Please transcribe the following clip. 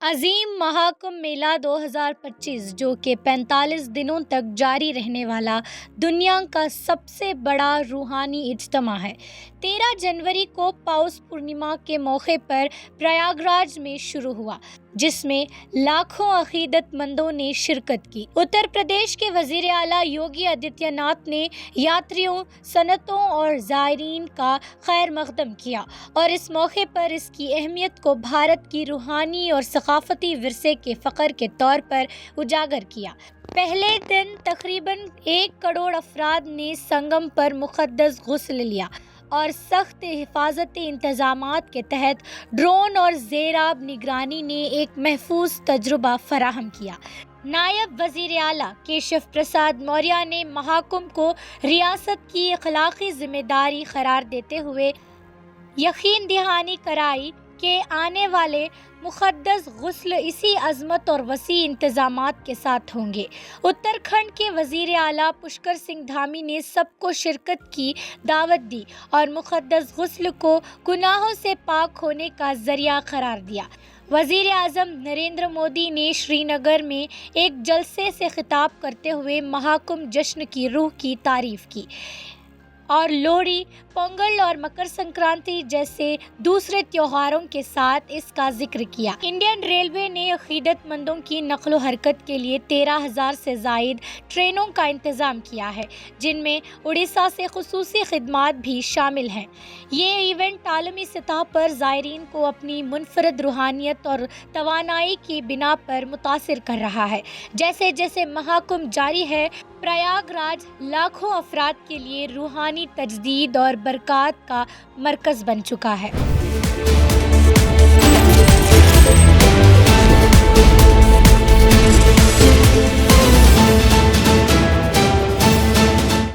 عظیم مہاکمبھ میلہ 2025 جو کہ 45 دنوں تک جاری رہنے والا دنیا کا سب سے بڑا روحانی اجتماع ہے، 13 جنوری کو پوس پورنیما کے موقع پر پریاگ راج میں شروع ہوا، جس میں لاکھوں عقیدت مندوں نے شرکت کی۔ اتر پردیش کے وزیر اعلیٰ یوگی آدتیہ ناتھ نے یاتریوں، سنتوں اور زائرین کا خیر مقدم کیا اور اس موقع پر اس کی اہمیت کو بھارت کی روحانی اور ثقافتی ورثے کے فخر کے طور پر اجاگر کیا۔ پہلے دن تقریباً 1 کروڑ افراد نے سنگم پر مقدس غسل لیا اور سخت حفاظتی انتظامات کے تحت ڈرون اور زیر آب نگرانی نے ایک محفوظ تجربہ فراہم کیا۔ نائب وزیر اعلیٰ کیشو پرساد موریہ نے مہاکمبھ کو ریاست کی اخلاقی ذمہ داری قرار دیتے ہوئے یقین دہانی کرائی کہ آنے والے مقدس غسل اسی عظمت اور وسیع انتظامات کے ساتھ ہوں گے۔ اتراکھنڈ کے وزیر اعلیٰ پشکر سنگھ دھامی نے سب کو شرکت کی دعوت دی اور مقدس غسل کو گناہوں سے پاک ہونے کا ذریعہ قرار دیا۔ وزیر اعظم نریندر مودی نے شری نگر میں ایک جلسے سے خطاب کرتے ہوئے مہاکمبھ جشن کی روح کی تعریف کی اور لوہڑی، پونگل اور مکر سنکرانتی جیسے دوسرے تہواروں کے ساتھ اس کا ذکر کیا۔ انڈین ریلوے نے عقیدت مندوں کی نقل و حرکت کے لیے 13,000 سے زائد ٹرینوں کا انتظام کیا ہے، جن میں اڑیسہ سے خصوصی خدمات بھی شامل ہیں۔ یہ ایونٹ عالمی سطح پر زائرین کو اپنی منفرد روحانیت اور توانائی کی بنا پر متاثر کر رہا ہے۔ جیسے جیسے مہاکمبھ جاری ہے، پریاگ راج لاکھوں افراد کے لیے روحانی تجدید اور برکات کا مرکز بن چکا ہے۔